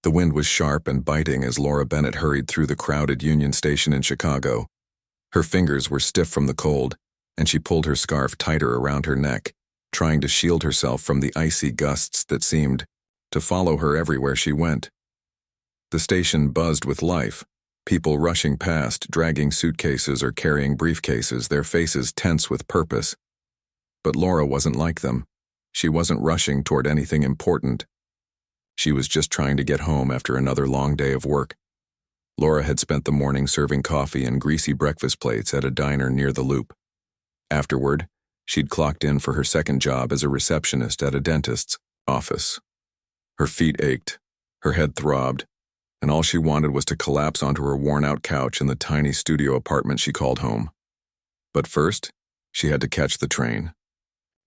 The wind was sharp and biting as Laura Bennett hurried through the crowded Union Station in Chicago. Her fingers were stiff from the cold, and she pulled her scarf tighter around her neck, trying to shield herself from the icy gusts that seemed to follow her everywhere she went. The station buzzed with life, people rushing past, dragging suitcases or carrying briefcases, their faces tense with purpose. But Laura wasn't like them. She wasn't rushing toward anything important. She was just trying to get home after another long day of work. Laura had spent the morning serving coffee and greasy breakfast plates at a diner near the Loop. Afterward, she'd clocked in for her second job as a receptionist at a dentist's office. Her feet ached, her head throbbed, and all she wanted was to collapse onto her worn-out couch in the tiny studio apartment she called home. But first, she had to catch the train.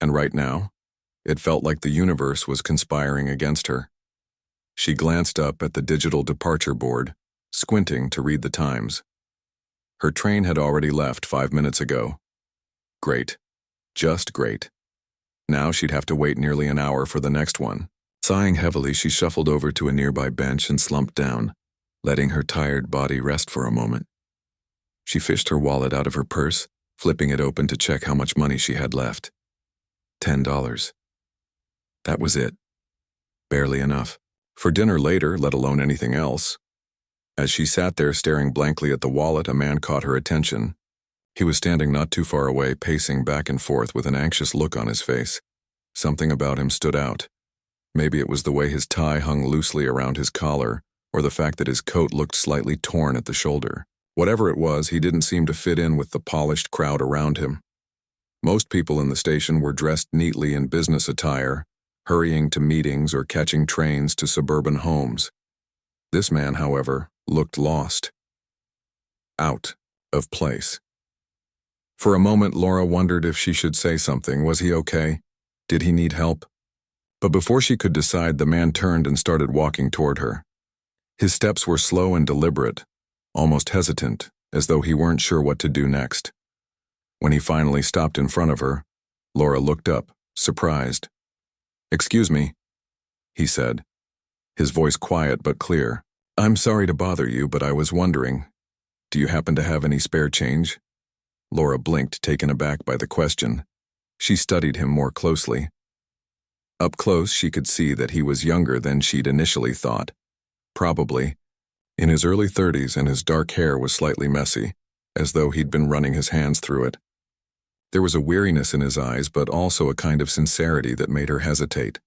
And right now, it felt like the universe was conspiring against her. She glanced up at the digital departure board, squinting to read the times. Her train had already left 5 minutes ago. Great. Just great. Now she'd have to wait nearly an hour for the next one. Sighing heavily, she shuffled over to a nearby bench and slumped down, letting her tired body rest for a moment. She fished her wallet out of her purse, flipping it open to check how much money she had left. $10. That was it. Barely enough. For dinner later, let alone anything else. As she sat there staring blankly at the wallet, a man caught her attention. He was standing not too far away, pacing back and forth with an anxious look on his face. Something about him stood out. Maybe it was the way his tie hung loosely around his collar, or the fact that his coat looked slightly torn at the shoulder. Whatever it was, he didn't seem to fit in with the polished crowd around him. Most people in the station were dressed neatly in business attire, hurrying to meetings or catching trains to suburban homes. This man, however, looked lost. Out of place. For a moment, Laura wondered if she should say something. Was he okay? Did he need help? But before she could decide, the man turned and started walking toward her. His steps were slow and deliberate, almost hesitant, as though he weren't sure what to do next. When he finally stopped in front of her, Laura looked up, surprised. "Excuse me," he said, his voice quiet but clear. "I'm sorry to bother you, but I was wondering, do you happen to have any spare change?" Laura blinked, taken aback by the question. She studied him more closely. Up close, she could see that he was younger than she'd initially thought. Probably in his early 30s, and his dark hair was slightly messy, as though he'd been running his hands through it. There was a weariness in his eyes, but also a kind of sincerity that made her hesitate.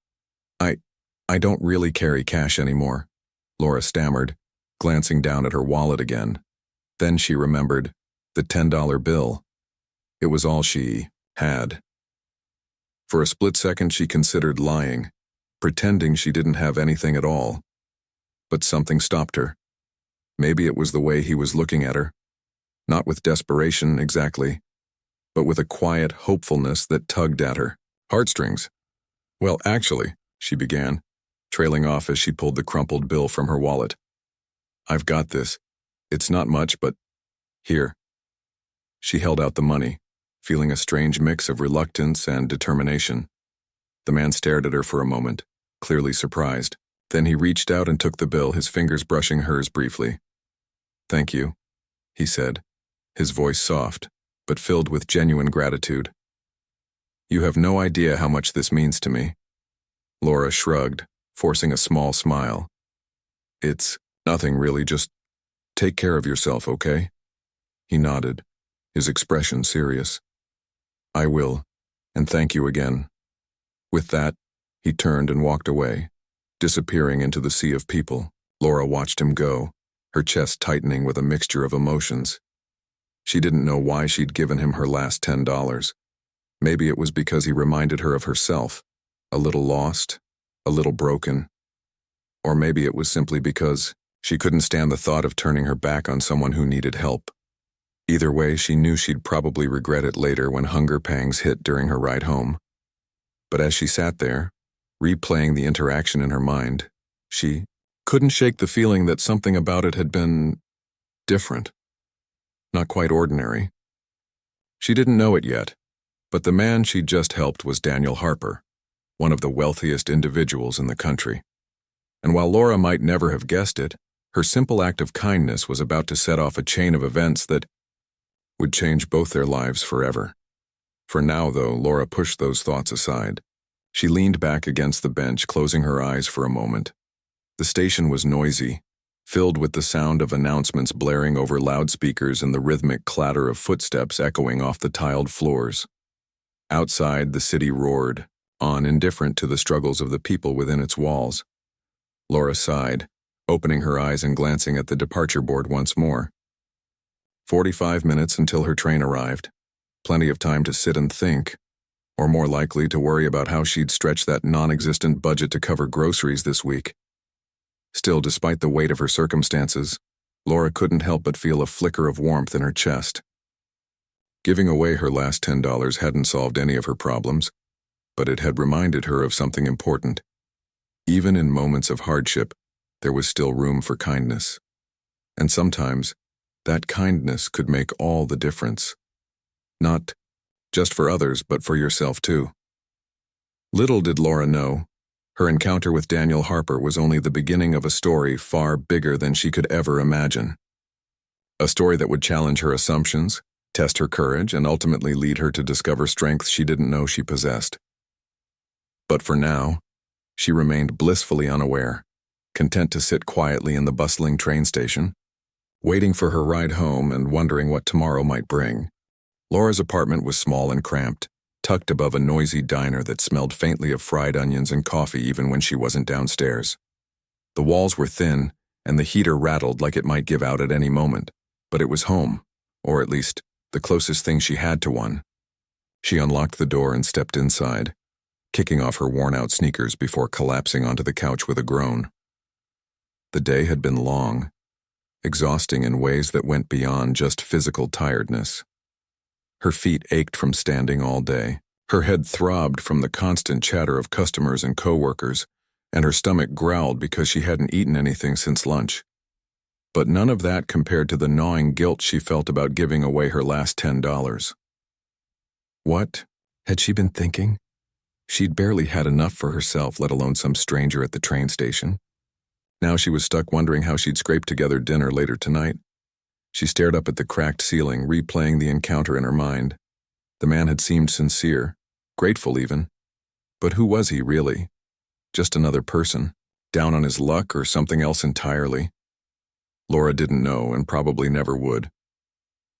I don't really carry cash anymore," Laura stammered, glancing down at her wallet again. Then she remembered the $10 bill. It was all she had. For a split second, she considered lying, pretending she didn't have anything at all. But something stopped her. Maybe it was the way he was looking at her. Not with desperation, exactly, but with a quiet hopefulness that tugged at her heartstrings. "Well, actually," she began, trailing off as she pulled the crumpled bill from her wallet. "I've got this. It's not much, but here." She held out the money, feeling a strange mix of reluctance and determination. The man stared at her for a moment, clearly surprised. Then he reached out and took the bill, his fingers brushing hers briefly. "Thank you," he said, his voice soft, but filled with genuine gratitude. "You have no idea how much this means to me." Laura shrugged, forcing a small smile. "It's nothing really, just take care of yourself, okay?" He nodded, his expression serious. "I will, and thank you again." With that, he turned and walked away, disappearing into the sea of people. Laura watched him go, her chest tightening with a mixture of emotions. She didn't know why she'd given him her last $10. Maybe it was because he reminded her of herself, a little lost, a little broken. Or maybe it was simply because she couldn't stand the thought of turning her back on someone who needed help. Either way, she knew she'd probably regret it later when hunger pangs hit during her ride home. But as she sat there, replaying the interaction in her mind, she couldn't shake the feeling that something about it had been different. Not quite ordinary. She didn't know it yet, but the man she'd just helped was Daniel Harper, one of the wealthiest individuals in the country. And while Laura might never have guessed it, her simple act of kindness was about to set off a chain of events that would change both their lives forever. For now, though, Laura pushed those thoughts aside. She leaned back against the bench, closing her eyes for a moment. The station was noisy, filled with the sound of announcements blaring over loudspeakers and the rhythmic clatter of footsteps echoing off the tiled floors. Outside, the city roared, on indifferent to the struggles of the people within its walls. Laura sighed, opening her eyes and glancing at the departure board once more. 45 minutes until her train arrived. Plenty of time to sit and think, or more likely to worry about how she'd stretch that non-existent budget to cover groceries this week. Still, despite the weight of her circumstances, Laura couldn't help but feel a flicker of warmth in her chest. Giving away her last $10 hadn't solved any of her problems, but it had reminded her of something important. Even in moments of hardship, there was still room for kindness. And sometimes, that kindness could make all the difference. Not just for others, but for yourself too. Little did Laura know, her encounter with Daniel Harper was only the beginning of a story far bigger than she could ever imagine. A story that would challenge her assumptions, test her courage, and ultimately lead her to discover strengths she didn't know she possessed. But for now, she remained blissfully unaware, content to sit quietly in the bustling train station, waiting for her ride home and wondering what tomorrow might bring. Laura's apartment was small and cramped, tucked above a noisy diner that smelled faintly of fried onions and coffee even when she wasn't downstairs. The walls were thin, and the heater rattled like it might give out at any moment, but it was home, or at least the closest thing she had to one. She unlocked the door and stepped inside, kicking off her worn-out sneakers before collapsing onto the couch with a groan. The day had been long, exhausting in ways that went beyond just physical tiredness. Her feet ached from standing all day, her head throbbed from the constant chatter of customers and coworkers, and her stomach growled because she hadn't eaten anything since lunch. But none of that compared to the gnawing guilt she felt about giving away her last $10. What had she been thinking? She'd barely had enough for herself, let alone some stranger at the train station. Now she was stuck wondering how she'd scrape together dinner later tonight. She stared up at the cracked ceiling, replaying the encounter in her mind. The man had seemed sincere, grateful even. But who was he, really? Just another person, down on his luck or something else entirely? Laura didn't know and probably never would.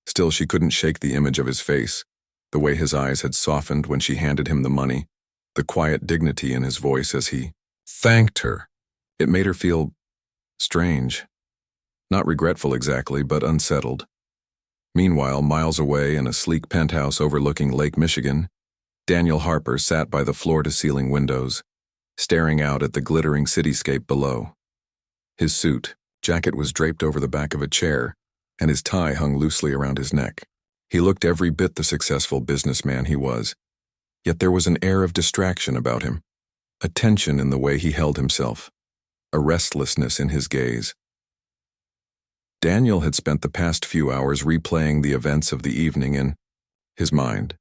Still, she couldn't shake the image of his face, the way his eyes had softened when she handed him the money, the quiet dignity in his voice as he thanked her. It made her feel strange. Not regretful exactly, but unsettled. Meanwhile, miles away in a sleek penthouse overlooking Lake Michigan, Daniel Harper sat by the floor-to-ceiling windows, staring out at the glittering cityscape below. His suit, jacket was draped over the back of a chair, and his tie hung loosely around his neck. He looked every bit the successful businessman he was, yet there was an air of distraction about him, a tension in the way he held himself, a restlessness in his gaze. Daniel had spent the past few hours replaying the events of the evening in his mind.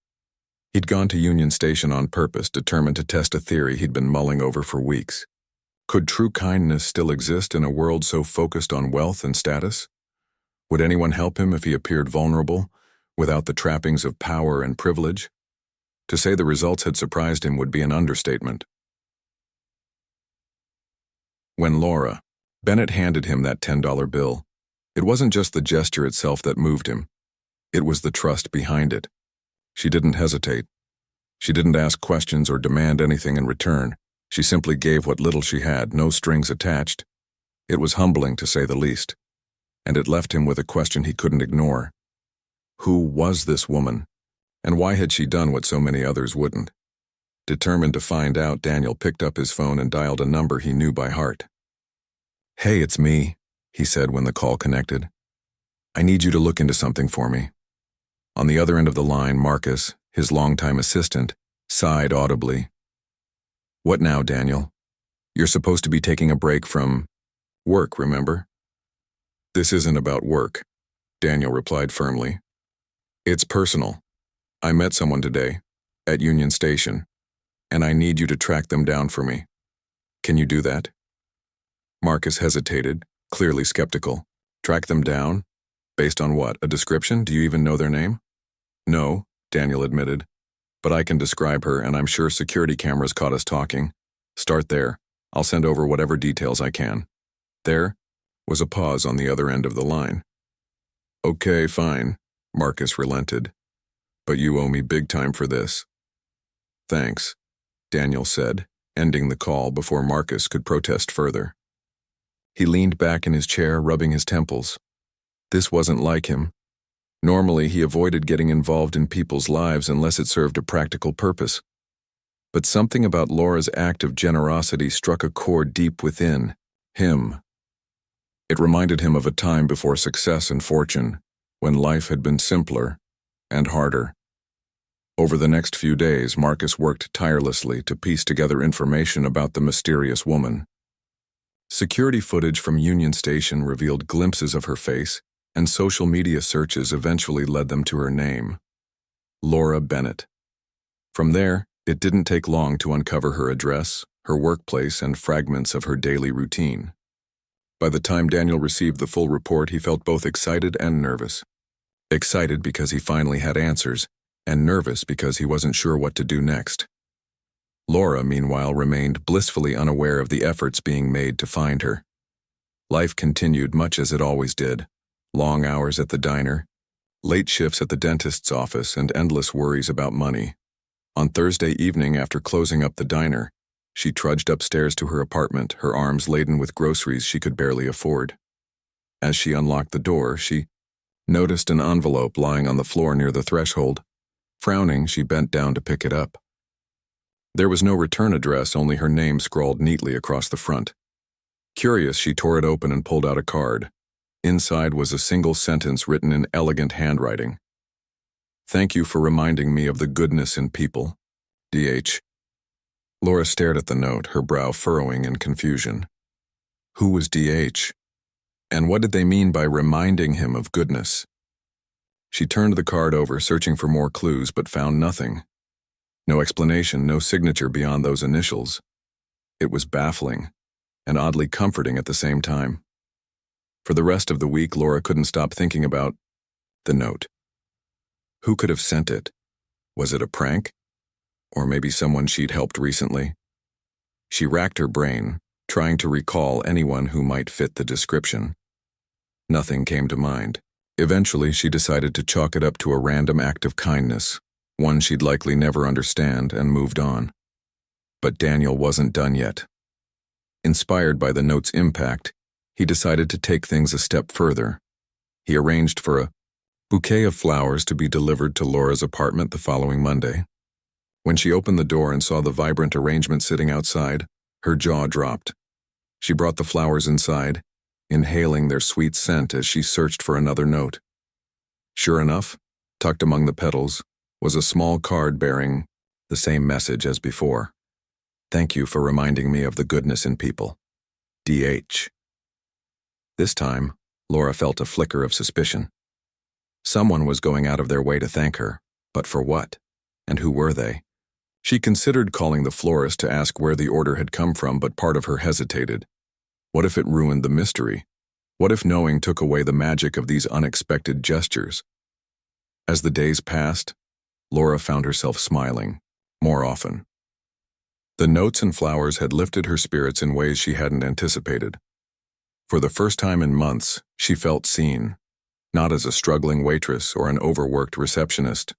He'd gone to Union Station on purpose, determined to test a theory he'd been mulling over for weeks. Could true kindness still exist in a world so focused on wealth and status? Would anyone help him if he appeared vulnerable, without the trappings of power and privilege? To say the results had surprised him would be an understatement. When Bennett handed him that $10 bill, it wasn't just the gesture itself that moved him. It was the trust behind it. She didn't hesitate. She didn't ask questions or demand anything in return. She simply gave what little she had, no strings attached. It was humbling, to say the least. And it left him with a question he couldn't ignore. Who was this woman? And why had she done what so many others wouldn't? Determined to find out, Daniel picked up his phone and dialed a number he knew by heart. "Hey, it's me," he said when the call connected. "I need you to look into something for me." On the other end of the line, Marcus, his longtime assistant, sighed audibly. "What now, Daniel? You're supposed to be taking a break from work, remember?" "This isn't about work," Daniel replied firmly. "It's personal. I met someone today, at Union Station, and I need you to track them down for me. Can you do that?" Marcus hesitated, clearly skeptical. Track them down? Based on what? A description? Do you even know their name? No, Daniel admitted. But I can describe her, and I'm sure security cameras caught us talking. Start there. I'll send over whatever details I can. There was a pause on the other end of the line. Okay, fine, Marcus relented. But you owe me big time for this. Thanks, Daniel said, ending the call before Marcus could protest further. He leaned back in his chair, rubbing his temples. This wasn't like him. Normally, he avoided getting involved in people's lives unless it served a practical purpose. But something about Laura's act of generosity struck a chord deep within him. It reminded him of a time before success and fortune, when life had been simpler and harder. Over the next few days, Marcus worked tirelessly to piece together information about the mysterious woman. Security footage from Union Station revealed glimpses of her face, and social media searches eventually led them to her name, Laura Bennett. From there, it didn't take long to uncover her address, her workplace, and fragments of her daily routine. By the time Daniel received the full report, he felt both excited and nervous. Excited because he finally had answers, and nervous because he wasn't sure what to do next. Laura, meanwhile, remained blissfully unaware of the efforts being made to find her. Life continued much as it always did. Long hours at the diner, late shifts at the dentist's office, and endless worries about money. On Thursday evening, after closing up the diner, she trudged upstairs to her apartment, her arms laden with groceries she could barely afford. As she unlocked the door, she noticed an envelope lying on the floor near the threshold. Frowning, she bent down to pick it up. There was no return address, only her name scrawled neatly across the front. Curious, she tore it open and pulled out a card. Inside was a single sentence written in elegant handwriting. Thank you for reminding me of the goodness in people. D.H. Laura stared at the note, her brow furrowing in confusion. Who was D.H.? And what did they mean by reminding him of goodness? She turned the card over, searching for more clues, but found nothing. No explanation, no signature beyond those initials. It was baffling, and oddly comforting at the same time. For the rest of the week, Laura couldn't stop thinking about the note. Who could have sent it? Was it a prank? Or maybe someone she'd helped recently? She racked her brain, trying to recall anyone who might fit the description. Nothing came to mind. Eventually, she decided to chalk it up to a random act of kindness, one she'd likely never understand, and moved on. But Daniel wasn't done yet. Inspired by the note's impact, he decided to take things a step further. He arranged for a bouquet of flowers to be delivered to Laura's apartment the following Monday. When she opened the door and saw the vibrant arrangement sitting outside, her jaw dropped. She brought the flowers inside, inhaling their sweet scent as she searched for another note. Sure enough, tucked among the petals, was a small card bearing the same message as before. Thank you for reminding me of the goodness in people. D.H. This time, Laura felt a flicker of suspicion. Someone was going out of their way to thank her, but for what? And who were they? She considered calling the florist to ask where the order had come from, but part of her hesitated. What if it ruined the mystery? What if knowing took away the magic of these unexpected gestures? As the days passed, Laura found herself smiling, more often. The notes and flowers had lifted her spirits in ways she hadn't anticipated. For the first time in months, she felt seen, not as a struggling waitress or an overworked receptionist,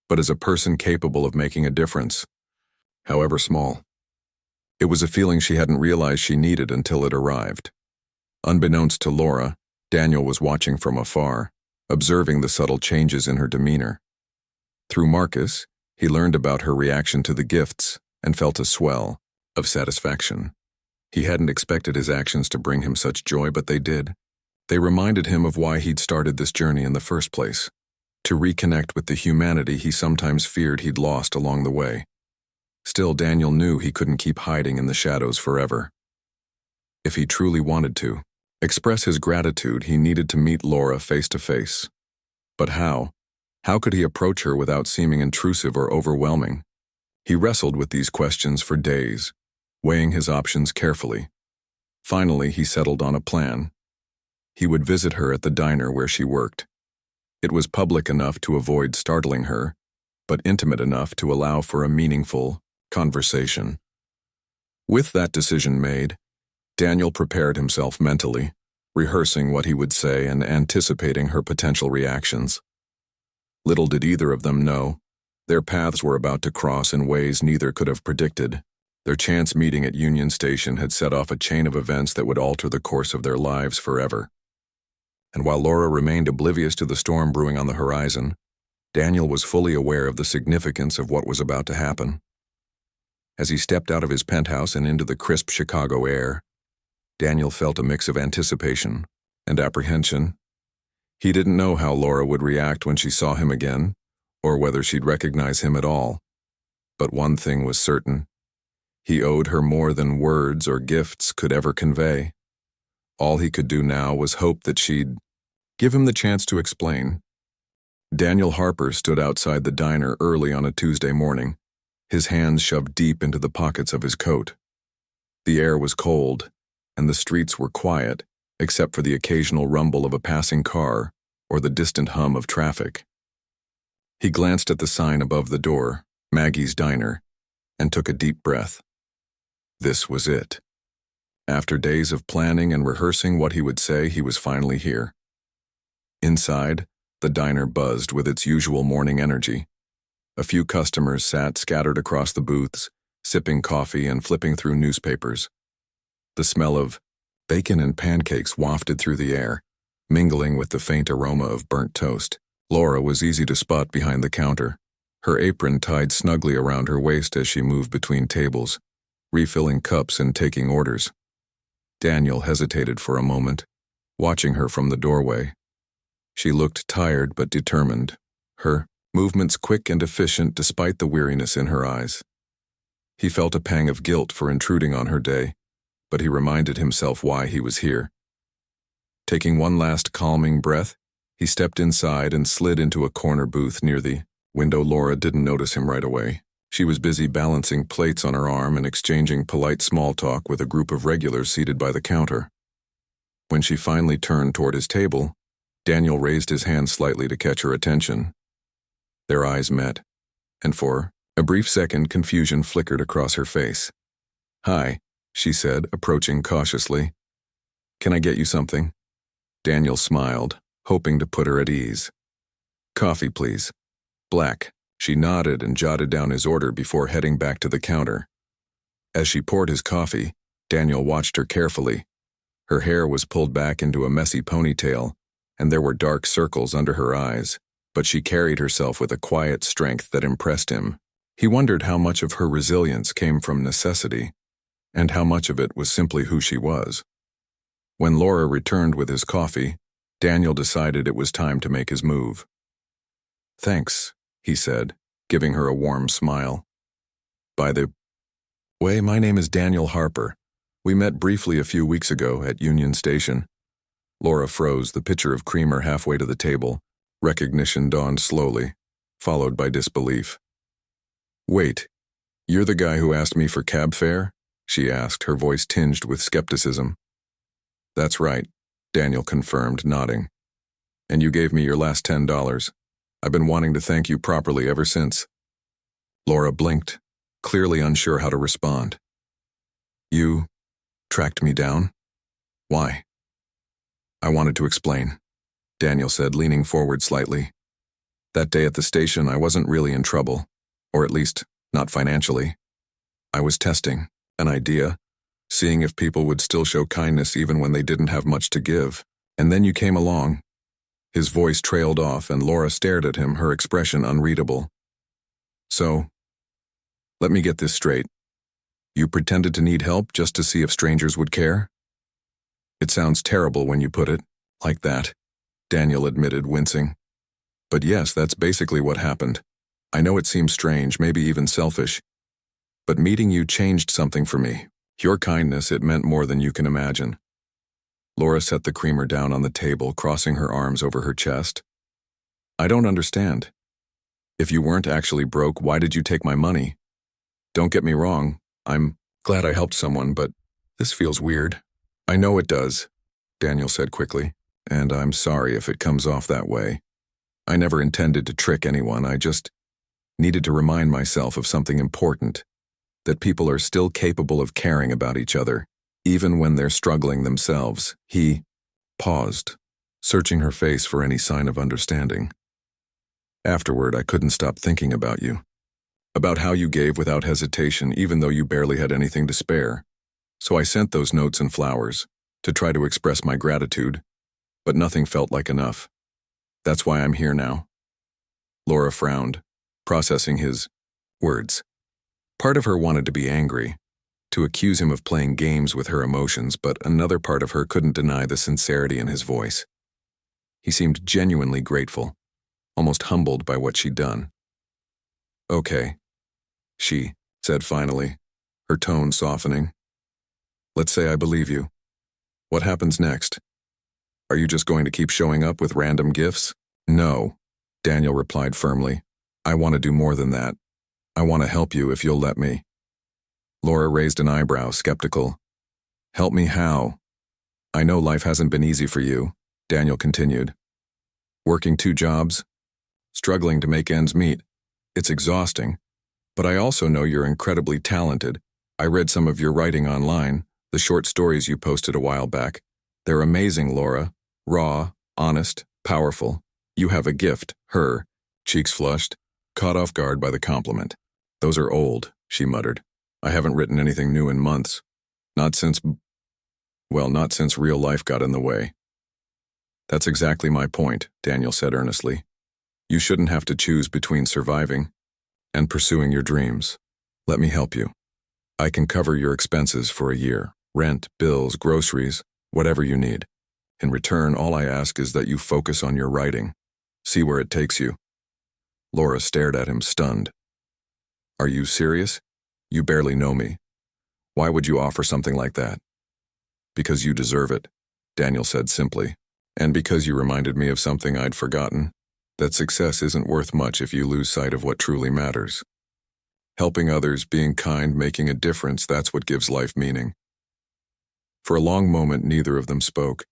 but as a person capable of making a difference, however small. It was a feeling she hadn't realized she needed until it arrived. Unbeknownst to Laura, Daniel was watching from afar, observing the subtle changes in her demeanor. Through Marcus, he learned about her reaction to the gifts and felt a swell of satisfaction. He hadn't expected his actions to bring him such joy, but they did. They reminded him of why he'd started this journey in the first place, to reconnect with the humanity he sometimes feared he'd lost along the way. Still, Daniel knew he couldn't keep hiding in the shadows forever. If he truly wanted to express his gratitude, he needed to meet Laura face to face. But how? How could he approach her without seeming intrusive or overwhelming? He wrestled with these questions for days, weighing his options carefully. Finally, he settled on a plan. He would visit her at the diner where she worked. It was public enough to avoid startling her, but intimate enough to allow for a meaningful conversation. With that decision made, Daniel prepared himself mentally, rehearsing what he would say and anticipating her potential reactions. Little did either of them know, their paths were about to cross in ways neither could have predicted. Their chance meeting at Union Station had set off a chain of events that would alter the course of their lives forever. And while Laura remained oblivious to the storm brewing on the horizon, Daniel was fully aware of the significance of what was about to happen. As he stepped out of his penthouse and into the crisp Chicago air, Daniel felt a mix of anticipation and apprehension. He didn't know how Laura would react when she saw him again, or whether she'd recognize him at all. But one thing was certain. He owed her more than words or gifts could ever convey. All he could do now was hope that she'd give him the chance to explain. Daniel Harper stood outside the diner early on a Tuesday morning, his hands shoved deep into the pockets of his coat. The air was cold, and the streets were quiet, except for the occasional rumble of a passing car or the distant hum of traffic. He glanced at the sign above the door, Maggie's Diner, and took a deep breath. This was it. After days of planning and rehearsing what he would say, he was finally here. Inside, the diner buzzed with its usual morning energy. A few customers sat scattered across the booths, sipping coffee and flipping through newspapers. The smell of bacon and pancakes wafted through the air, mingling with the faint aroma of burnt toast. Laura was easy to spot behind the counter, her apron tied snugly around her waist as she moved between tables, refilling cups and taking orders. Daniel hesitated for a moment, watching her from the doorway. She looked tired but determined, her movements quick and efficient despite the weariness in her eyes. He felt a pang of guilt for intruding on her day, but he reminded himself why he was here. Taking one last calming breath, he stepped inside and slid into a corner booth near the window. Laura didn't notice him right away. She was busy balancing plates on her arm and exchanging polite small talk with a group of regulars seated by the counter. When she finally turned toward his table, Daniel raised his hand slightly to catch her attention. Their eyes met, and for a brief second confusion flickered across her face. "Hi," she said, approaching cautiously. "Can I get you something?" Daniel smiled, hoping to put her at ease. "Coffee, please. Black." She nodded and jotted down his order before heading back to the counter. As she poured his coffee, Daniel watched her carefully. Her hair was pulled back into a messy ponytail, and there were dark circles under her eyes, but she carried herself with a quiet strength that impressed him. He wondered how much of her resilience came from necessity, and how much of it was simply who she was. When Laura returned with his coffee, Daniel decided it was time to make his move. "Thanks," he said, giving her a warm smile. "By the way, my name is Daniel Harper. We met briefly a few weeks ago at Union Station." Laura froze, the pitcher of creamer halfway to the table. Recognition dawned slowly, followed by disbelief. "Wait, you're the guy who asked me for cab fare?" she asked, her voice tinged with skepticism. "That's right," Daniel confirmed, nodding. "And you gave me your last $10. I've been wanting to thank you properly ever since." Laura blinked, clearly unsure how to respond. "You tracked me down? Why?" "I wanted to explain," Daniel said, leaning forward slightly. "That day at the station, I wasn't really in trouble, or at least, not financially. I was testing an idea, seeing if people would still show kindness even when they didn't have much to give. And then you came along." His voice trailed off, and Laura stared at him, her expression unreadable. "So, let me get this straight. You pretended to need help just to see if strangers would care?" "It sounds terrible when you put it like that," Daniel admitted, wincing. "But yes, that's basically what happened. I know it seems strange, maybe even selfish. But meeting you changed something for me. Your kindness, it meant more than you can imagine." Laura set the creamer down on the table, crossing her arms over her chest. "I don't understand. If you weren't actually broke, why did you take my money? Don't get me wrong, I'm glad I helped someone, but this feels weird." I know it does, Daniel said quickly, and I'm sorry if it comes off that way. I never intended to trick anyone, I just needed to remind myself of something important, that people are still capable of caring about each other, even when they're struggling themselves. He paused, searching her face for any sign of understanding. Afterward, I couldn't stop thinking about you. About how you gave without hesitation even though you barely had anything to spare. So I sent those notes and flowers to try to express my gratitude, but nothing felt like enough. That's why I'm here now. Laura frowned, processing his words. Part of her wanted to be angry, to accuse him of playing games with her emotions, but another part of her couldn't deny the sincerity in his voice. He seemed genuinely grateful, almost humbled by what she'd done. Okay, she said finally, her tone softening. Let's say I believe you. What happens next? Are you just going to keep showing up with random gifts? No, Daniel replied firmly. I want to do more than that. I want to help you if you'll let me. Laura raised an eyebrow, skeptical. Help me how? I know life hasn't been easy for you, Daniel continued. Working 2 jobs, struggling to make ends meet. It's exhausting. But I also know you're incredibly talented. I read some of your writing online, the short stories you posted a while back. They're amazing, Laura. Raw, honest, powerful. You have a gift, her, cheeks flushed, caught off guard by the compliment. Those are old, she muttered. I haven't written anything new in months. Not since real life got in the way. That's exactly my point, Daniel said earnestly. You shouldn't have to choose between surviving and pursuing your dreams. Let me help you. I can cover your expenses for a year. Rent, bills, groceries, whatever you need. In return, all I ask is that you focus on your writing. See where it takes you. Laura stared at him, stunned. Are you serious? You barely know me. Why would you offer something like that? Because you deserve it, Daniel said simply. And because you reminded me of something I'd forgotten, that success isn't worth much if you lose sight of what truly matters. Helping others, being kind, making a difference, that's what gives life meaning. For a long moment, neither of them spoke.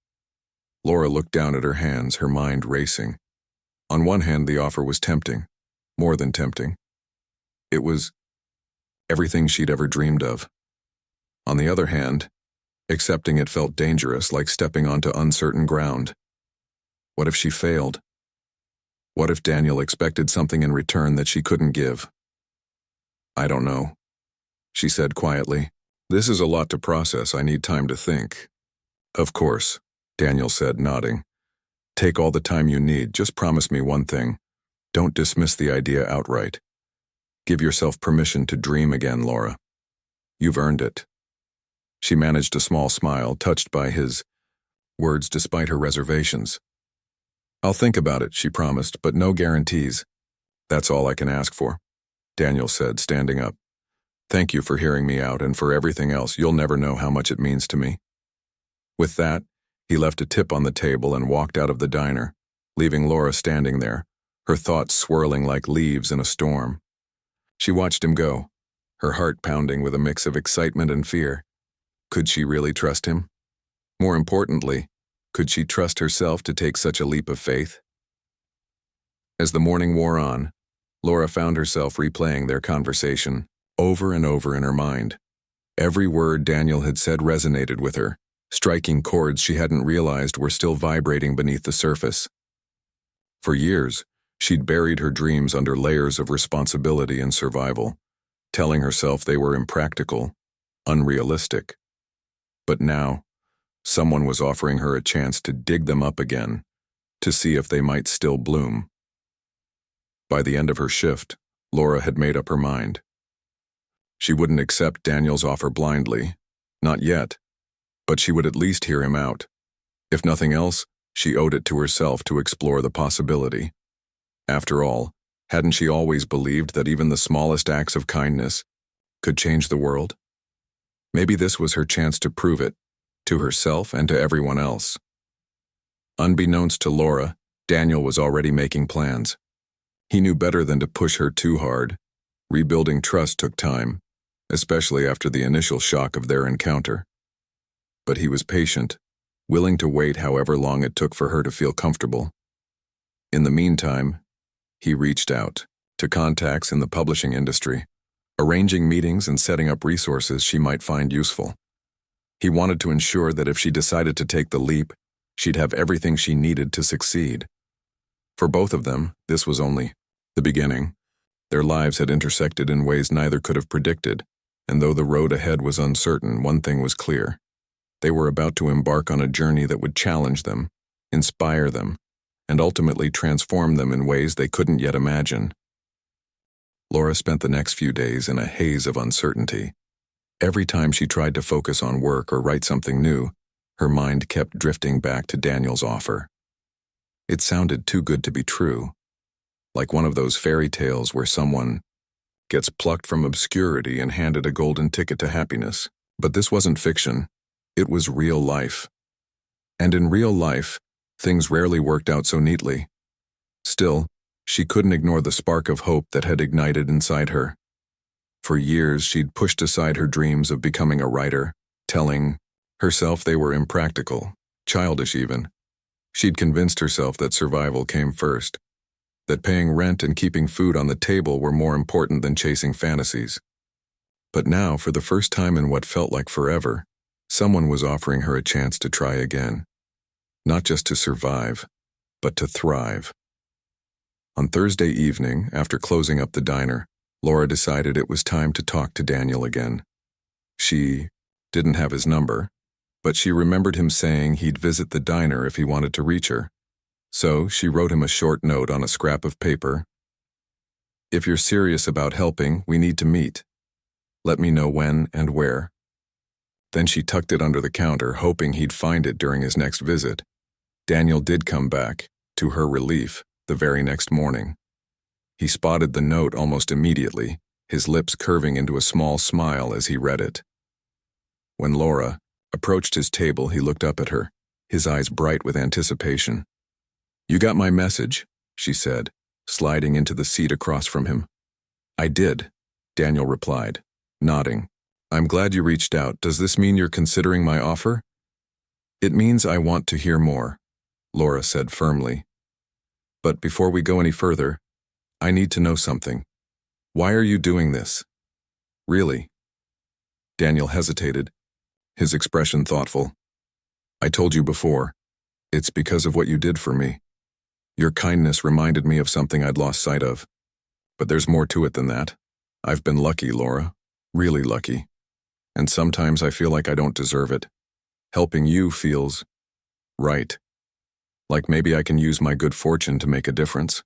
Laura looked down at her hands, her mind racing. On one hand, the offer was tempting, more than tempting. It was everything she'd ever dreamed of. On the other hand, accepting it felt dangerous, like stepping onto uncertain ground. What if she failed? What if Daniel expected something in return that she couldn't give? I don't know, she said quietly. This is a lot to process. I need time to think. Of course, Daniel said, nodding. Take all the time you need. Just promise me one thing. Don't dismiss the idea outright. Give yourself permission to dream again, Laura. You've earned it. She managed a small smile, touched by his words despite her reservations. I'll think about it, she promised, but no guarantees. That's all I can ask for, Daniel said, standing up. Thank you for hearing me out, and for everything else. You'll never know how much it means to me. With that, he left a tip on the table and walked out of the diner, leaving Laura standing there, her thoughts swirling like leaves in a storm. She watched him go, her heart pounding with a mix of excitement and fear. Could she really trust him? More importantly, could she trust herself to take such a leap of faith? As the morning wore on, Laura found herself replaying their conversation over and over in her mind. Every word Daniel had said resonated with her, striking chords she hadn't realized were still vibrating beneath the surface. For years, she'd buried her dreams under layers of responsibility and survival, telling herself they were impractical, unrealistic. But now, someone was offering her a chance to dig them up again, to see if they might still bloom. By the end of her shift, Laura had made up her mind. She wouldn't accept Daniel's offer blindly, not yet, but she would at least hear him out. If nothing else, she owed it to herself to explore the possibility. After all, hadn't she always believed that even the smallest acts of kindness could change the world? Maybe this was her chance to prove it, to herself and to everyone else. Unbeknownst to Laura, Daniel was already making plans. He knew better than to push her too hard. Rebuilding trust took time, especially after the initial shock of their encounter. But he was patient, willing to wait however long it took for her to feel comfortable. In the meantime, he reached out to contacts in the publishing industry, arranging meetings and setting up resources she might find useful. He wanted to ensure that if she decided to take the leap, she'd have everything she needed to succeed. For both of them, this was only the beginning. Their lives had intersected in ways neither could have predicted, and though the road ahead was uncertain, one thing was clear. They were about to embark on a journey that would challenge them, inspire them, and ultimately transform them in ways they couldn't yet imagine. Laura spent the next few days in a haze of uncertainty. Every time she tried to focus on work or write something new, her mind kept drifting back to Daniel's offer. It sounded too good to be true, like one of those fairy tales where someone gets plucked from obscurity and handed a golden ticket to happiness. But this wasn't fiction. It was real life. And in real life, things rarely worked out so neatly. Still, she couldn't ignore the spark of hope that had ignited inside her. For years, she'd pushed aside her dreams of becoming a writer, telling herself they were impractical, childish even. She'd convinced herself that survival came first, that paying rent and keeping food on the table were more important than chasing fantasies. But now, for the first time in what felt like forever, someone was offering her a chance to try again. Not just to survive, but to thrive. On Thursday evening, after closing up the diner, Laura decided it was time to talk to Daniel again. She didn't have his number, but she remembered him saying he'd visit the diner if he wanted to reach her. So she wrote him a short note on a scrap of paper. "If you're serious about helping, we need to meet. Let me know when and where." Then she tucked it under the counter, hoping he'd find it during his next visit. Daniel did come back, to her relief, the very next morning. He spotted the note almost immediately, his lips curving into a small smile as he read it. When Laura approached his table, he looked up at her, his eyes bright with anticipation. "You got my message," she said, sliding into the seat across from him. "I did," Daniel replied, nodding. "I'm glad you reached out. Does this mean you're considering my offer?" "It means I want to hear more," Laura said firmly. "But before we go any further, I need to know something. Why are you doing this? Really?" Daniel hesitated, his expression thoughtful. "I told you before, it's because of what you did for me. Your kindness reminded me of something I'd lost sight of. But there's more to it than that. I've been lucky, Laura, really lucky. And sometimes I feel like I don't deserve it. Helping you feels right. Like maybe I can use my good fortune to make a difference."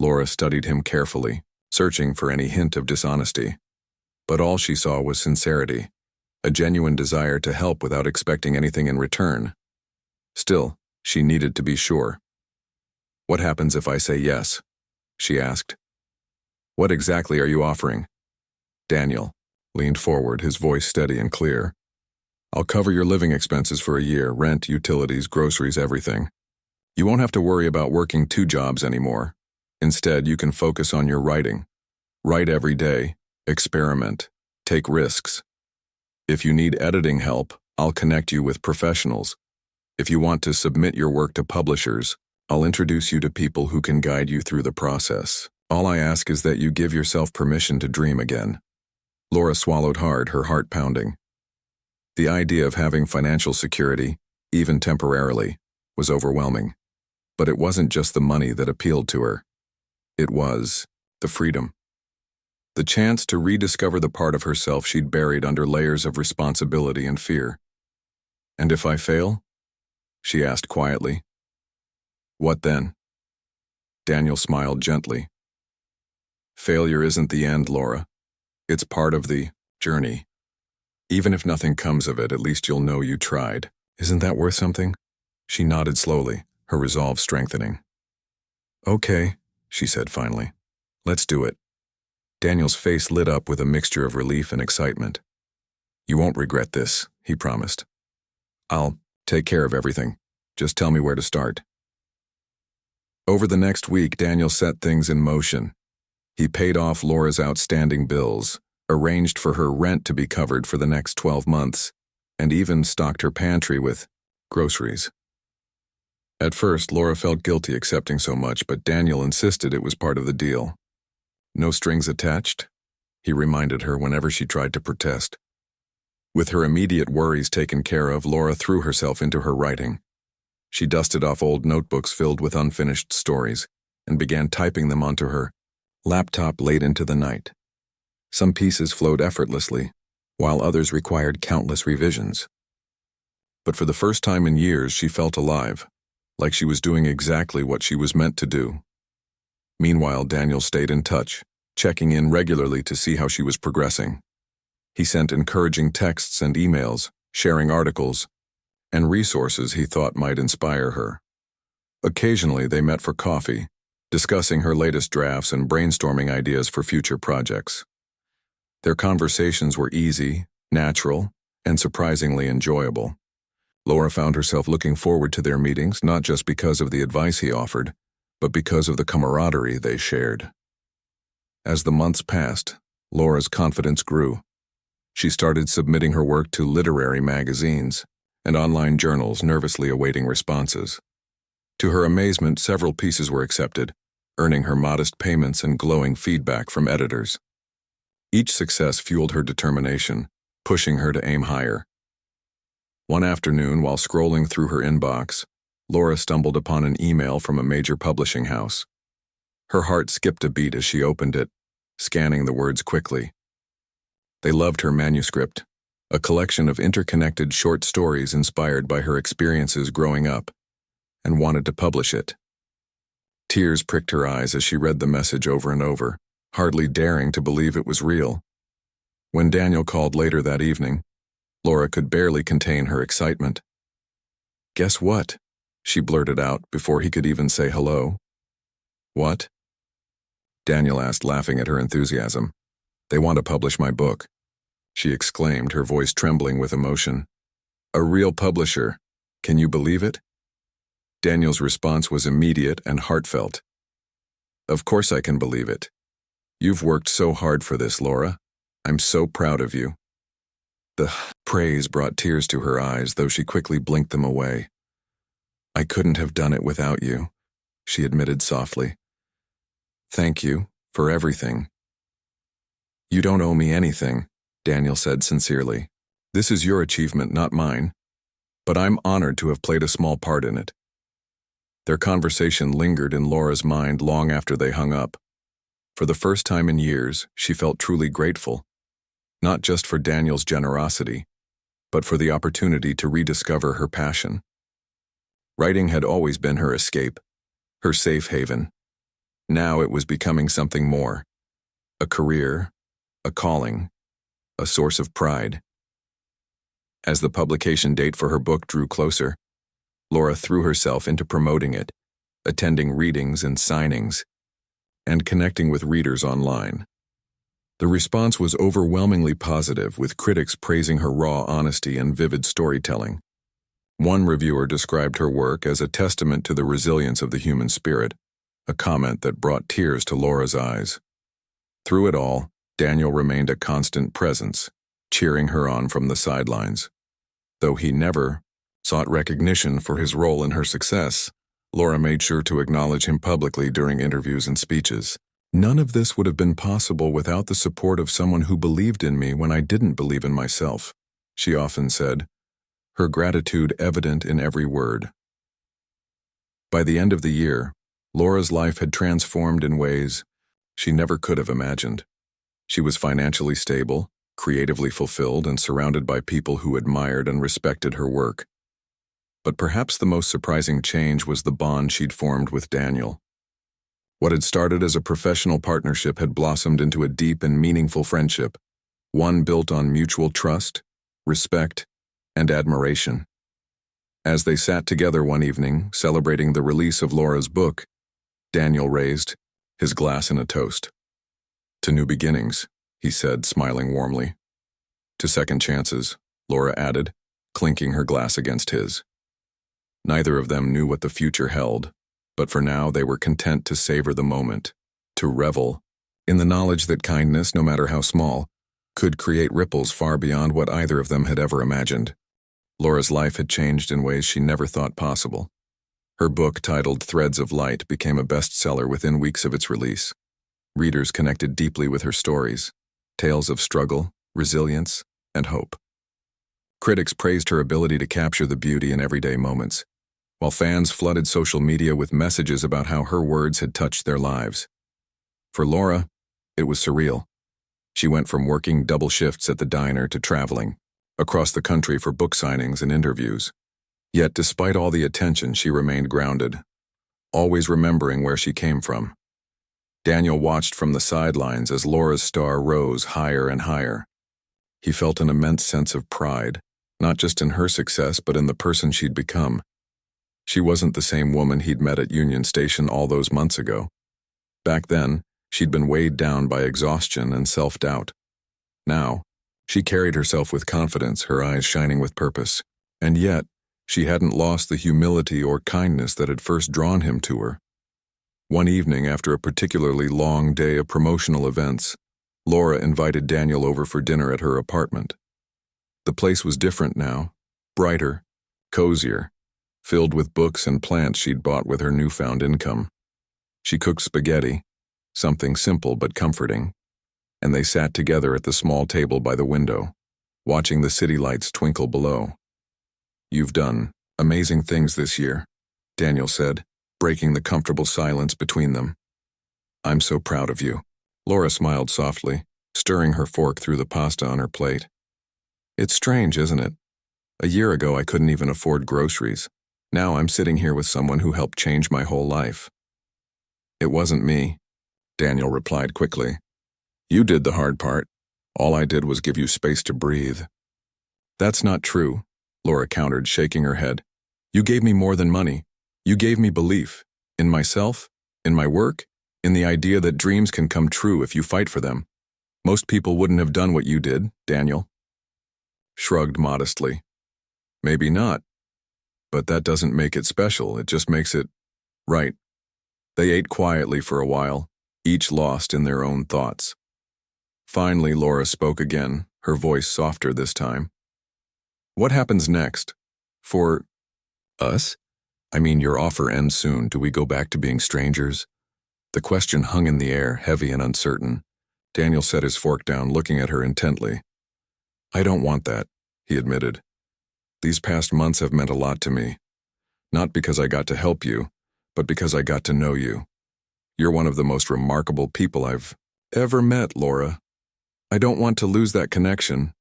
Laura studied him carefully, searching for any hint of dishonesty. But all she saw was sincerity, a genuine desire to help without expecting anything in return. Still, she needed to be sure. "What happens if I say yes?" she asked. "What exactly are you offering?" Daniel leaned forward, his voice steady and clear. "I'll cover your living expenses for a year, rent, utilities, groceries, everything. You won't have to worry about working 2 jobs anymore. Instead, you can focus on your writing. Write every day, experiment, take risks. If you need editing help, I'll connect you with professionals. If you want to submit your work to publishers, I'll introduce you to people who can guide you through the process. All I ask is that you give yourself permission to dream again." Laura swallowed hard, her heart pounding. The idea of having financial security, even temporarily, was overwhelming. But it wasn't just the money that appealed to her. It was the freedom. The chance to rediscover the part of herself she'd buried under layers of responsibility and fear. "And if I fail?" she asked quietly. "What then?" Daniel smiled gently. "Failure isn't the end, Laura. It's part of the journey. Even if nothing comes of it, at least you'll know you tried. Isn't that worth something?" She nodded slowly, her resolve strengthening. "Okay," she said finally. "Let's do it." Daniel's face lit up with a mixture of relief and excitement. "You won't regret this," he promised. "I'll take care of everything. Just tell me where to start." Over the next week, Daniel set things in motion. He paid off Laura's outstanding bills, arranged for her rent to be covered for the next 12 months, and even stocked her pantry with groceries. At first, Laura felt guilty accepting so much, but Daniel insisted it was part of the deal. No strings attached, he reminded her whenever she tried to protest. With her immediate worries taken care of, Laura threw herself into her writing. She dusted off old notebooks filled with unfinished stories and began typing them onto her laptop late into the night. Some pieces flowed effortlessly, while others required countless revisions. But for the first time in years, she felt alive, like she was doing exactly what she was meant to do. Meanwhile, Daniel stayed in touch, checking in regularly to see how she was progressing. He sent encouraging texts and emails, sharing articles and resources he thought might inspire her. Occasionally, they met for coffee, discussing her latest drafts and brainstorming ideas for future projects. Their conversations were easy, natural, and surprisingly enjoyable. Laura found herself looking forward to their meetings not just because of the advice he offered, but because of the camaraderie they shared. As the months passed, Laura's confidence grew. She started submitting her work to literary magazines and online journals, nervously awaiting responses. To her amazement, several pieces were accepted, earning her modest payments and glowing feedback from editors. Each success fueled her determination, pushing her to aim higher. One afternoon, while scrolling through her inbox, Laura stumbled upon an email from a major publishing house. Her heart skipped a beat as she opened it, scanning the words quickly. They loved her manuscript, a collection of interconnected short stories inspired by her experiences growing up, and wanted to publish it. Tears pricked her eyes as she read the message over and over, hardly daring to believe it was real. When Daniel called later that evening, Laura could barely contain her excitement. "Guess what?" she blurted out before he could even say hello. "What?" Daniel asked, laughing at her enthusiasm. "They want to publish my book," she exclaimed, her voice trembling with emotion. "A real publisher. Can you believe it?" Daniel's response was immediate and heartfelt. "Of course I can believe it. You've worked so hard for this, Laura. I'm so proud of you." The praise brought tears to her eyes, though she quickly blinked them away. "I couldn't have done it without you," she admitted softly. "Thank you for everything." "You don't owe me anything," Daniel said sincerely. "This is your achievement, not mine. But I'm honored to have played a small part in it." Their conversation lingered in Laura's mind long after they hung up. For the first time in years, she felt truly grateful, not just for Daniel's generosity, but for the opportunity to rediscover her passion. Writing had always been her escape, her safe haven. Now it was becoming something more: a career, a calling, a source of pride. As the publication date for her book drew closer, Laura threw herself into promoting it, attending readings and signings, and connecting with readers online. The response was overwhelmingly positive, with critics praising her raw honesty and vivid storytelling. One reviewer described her work as a testament to the resilience of the human spirit, a comment that brought tears to Laura's eyes. Through it all, Daniel remained a constant presence, cheering her on from the sidelines. Though he never sought recognition for his role in her success, Laura made sure to acknowledge him publicly during interviews and speeches. "None of this would have been possible without the support of someone who believed in me when I didn't believe in myself," she often said, her gratitude evident in every word. By the end of the year, Laura's life had transformed in ways she never could have imagined. She was financially stable, creatively fulfilled, and surrounded by people who admired and respected her work. But perhaps the most surprising change was the bond she'd formed with Daniel. What had started as a professional partnership had blossomed into a deep and meaningful friendship, one built on mutual trust, respect, and admiration. As they sat together one evening, celebrating the release of Laura's book, Daniel raised his glass in a toast. "To new beginnings," he said, smiling warmly. "To second chances," Laura added, clinking her glass against his. Neither of them knew what the future held, but for now they were content to savor the moment, to revel in the knowledge that kindness, no matter how small, could create ripples far beyond what either of them had ever imagined. Laura's life had changed in ways she never thought possible. Her book, titled Threads of Light, became a bestseller within weeks of its release. Readers connected deeply with her stories, tales of struggle, resilience, and hope. Critics praised her ability to capture the beauty in everyday moments, while fans flooded social media with messages about how her words had touched their lives. For Laura, it was surreal. She went from working double shifts at the diner to traveling across the country for book signings and interviews. Yet despite all the attention, she remained grounded, always remembering where she came from. Daniel watched from the sidelines as Laura's star rose higher and higher. He felt an immense sense of pride, not just in her success but in the person she'd become. She wasn't the same woman he'd met at Union Station all those months ago. Back then, she'd been weighed down by exhaustion and self-doubt. Now, she carried herself with confidence, her eyes shining with purpose. And yet, she hadn't lost the humility or kindness that had first drawn him to her. One evening, after a particularly long day of promotional events, Laura invited Daniel over for dinner at her apartment. The place was different now, brighter, cozier, filled with books and plants she'd bought with her newfound income. She cooked spaghetti, something simple but comforting, and they sat together at the small table by the window, watching the city lights twinkle below. "You've done amazing things this year," Daniel said, breaking the comfortable silence between them. "I'm so proud of you." Laura smiled softly, stirring her fork through the pasta on her plate. "It's strange, isn't it? A year ago I couldn't even afford groceries. Now I'm sitting here with someone who helped change my whole life." "It wasn't me," Daniel replied quickly. "You did the hard part. All I did was give you space to breathe." "That's not true," Laura countered, shaking her head. "You gave me more than money. You gave me belief. In myself, in my work, in the idea that dreams can come true if you fight for them. Most people wouldn't have done what you did," Daniel shrugged modestly. "Maybe not. But that doesn't make it special, it just makes it right." They ate quietly for a while, each lost in their own thoughts. Finally, Laura spoke again, her voice softer this time. "What happens next? For us? I mean, your offer ends soon. Do we go back to being strangers?" The question hung in the air, heavy and uncertain. Daniel set his fork down, looking at her intently. "I don't want that," he admitted. "These past months have meant a lot to me. Not because I got to help you, but because I got to know you. You're one of the most remarkable people I've ever met, Laura. I don't want to lose that connection."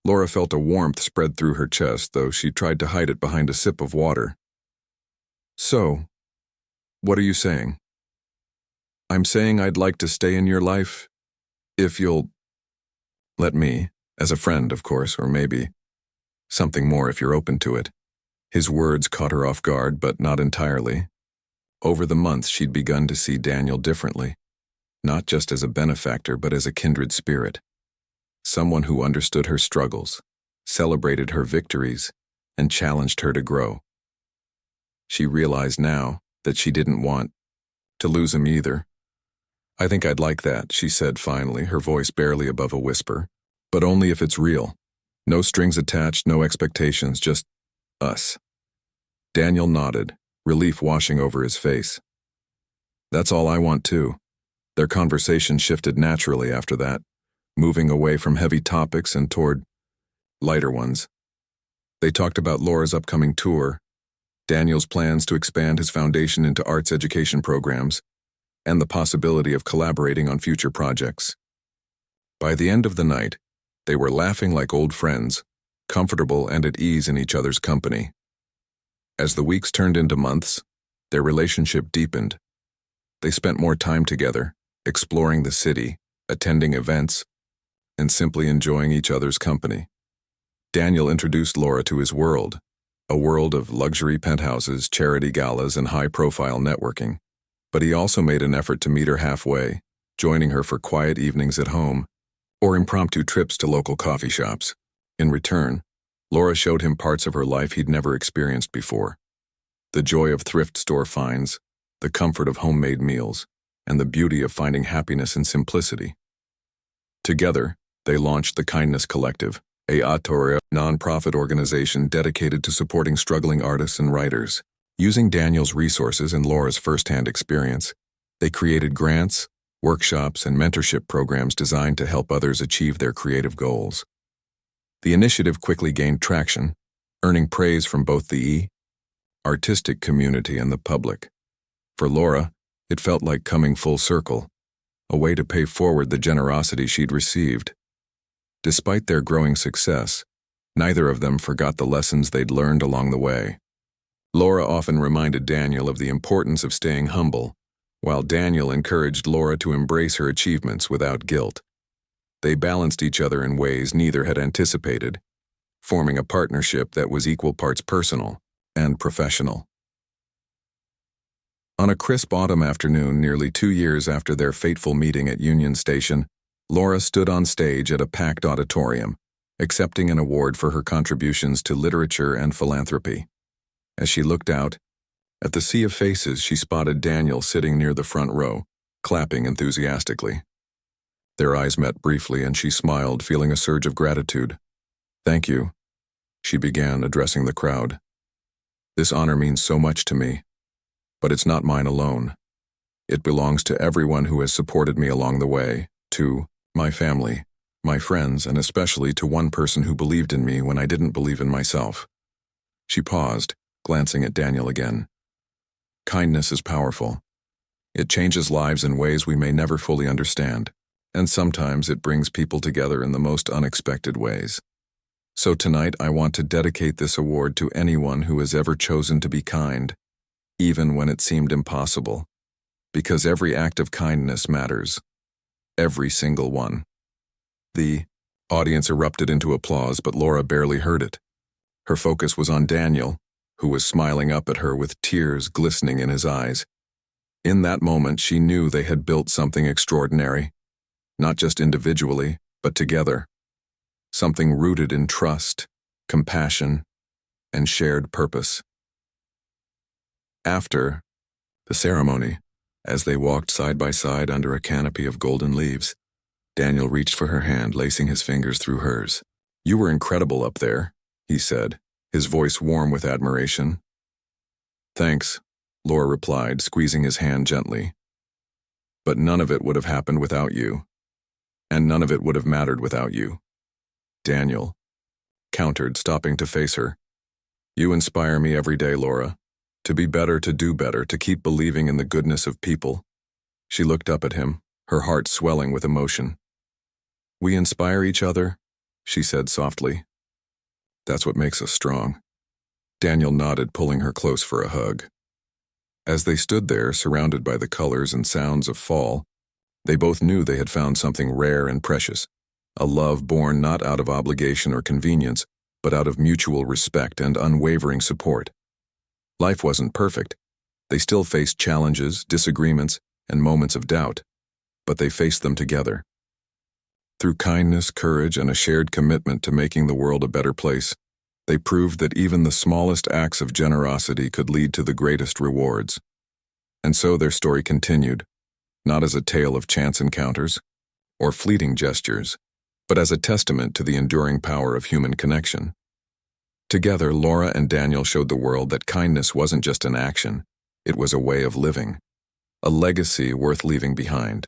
Laura felt a warmth spread through her chest, though she tried to hide it behind a sip of water. "So, what are you saying?" "I'm saying I'd like to stay in your life, if you'll let me, as a friend, of course, or maybe something more if you're open to it." His words caught her off guard, but not entirely. Over the months, she'd begun to see Daniel differently, not just as a benefactor, but as a kindred spirit. Someone who understood her struggles, celebrated her victories, and challenged her to grow. She realized now that she didn't want to lose him either. "I think I'd like that," she said finally, her voice barely above a whisper. "But only if it's real. No strings attached, no expectations, just us." Daniel nodded, relief washing over his face. "That's all I want too." Their conversation shifted naturally after that, moving away from heavy topics and toward lighter ones. They talked about Laura's upcoming tour, Daniel's plans to expand his foundation into arts education programs, and the possibility of collaborating on future projects. By the end of the night, they were laughing like old friends, comfortable and at ease in each other's company. As the weeks turned into months, their relationship deepened. They spent more time together, exploring the city, attending events, and simply enjoying each other's company. Daniel introduced Laura to his world, a world of luxury penthouses, charity galas, and high-profile networking. But he also made an effort to meet her halfway, joining her for quiet evenings at home or impromptu trips to local coffee shops. In return, Laura showed him parts of her life he'd never experienced before. The joy of thrift store finds, the comfort of homemade meals, and the beauty of finding happiness in simplicity. Together, they launched the Kindness Collective, a non-profit organization dedicated to supporting struggling artists and writers. Using Daniel's resources and Laura's first-hand experience, they created grants, workshops, and mentorship programs designed to help others achieve their creative goals. The initiative quickly gained traction, earning praise from both the artistic community and the public. For Laura, it felt like coming full circle, a way to pay forward the generosity she'd received. Despite their growing success, neither of them forgot the lessons they'd learned along the way. Laura often reminded Daniel of the importance of staying humble, while Daniel encouraged Laura to embrace her achievements without guilt. They balanced each other in ways neither had anticipated, forming a partnership that was equal parts personal and professional. On a crisp autumn afternoon nearly 2 years after their fateful meeting at Union Station, Laura stood on stage at a packed auditorium, accepting an award for her contributions to literature and philanthropy. As she looked out, at the sea of faces, she spotted Daniel sitting near the front row, clapping enthusiastically. Their eyes met briefly and she smiled, feeling a surge of gratitude. "Thank you," she began, addressing the crowd. "This honor means so much to me, but it's not mine alone. It belongs to everyone who has supported me along the way, to my family, my friends, and especially to one person who believed in me when I didn't believe in myself." She paused, glancing at Daniel again. Kindness is powerful. It changes lives in ways we may never fully understand, and sometimes it brings people together in the most unexpected ways. So tonight I want to dedicate this award to anyone who has ever chosen to be kind, even when it seemed impossible, because every act of kindness matters. Every single one. The audience erupted into applause, but Laura barely heard it. Her focus was on Daniel, who was smiling up at her with tears glistening in his eyes. In that moment, she knew they had built something extraordinary, not just individually, but together. Something rooted in trust, compassion, and shared purpose. After the ceremony, as they walked side by side under a canopy of golden leaves, Daniel reached for her hand, lacing his fingers through hers. "You were incredible up there," he said, his voice warm with admiration. "Thanks," Laura replied, squeezing his hand gently. "But none of it would have happened without you, and none of it would have mattered without you." Daniel countered, stopping to face her. "You inspire me every day, Laura. To be better, to do better, to keep believing in the goodness of people." She looked up at him, her heart swelling with emotion. "We inspire each other," she said softly. "That's what makes us strong." Daniel nodded, pulling her close for a hug. As they stood there, surrounded by the colors and sounds of fall, they both knew they had found something rare and precious, a love born not out of obligation or convenience, but out of mutual respect and unwavering support. Life wasn't perfect. They still faced challenges, disagreements, and moments of doubt, but they faced them together. Through kindness, courage, and a shared commitment to making the world a better place, they proved that even the smallest acts of generosity could lead to the greatest rewards. And so their story continued, not as a tale of chance encounters or fleeting gestures, but as a testament to the enduring power of human connection. Together, Laura and Daniel showed the world that kindness wasn't just an action, it was a way of living, a legacy worth leaving behind.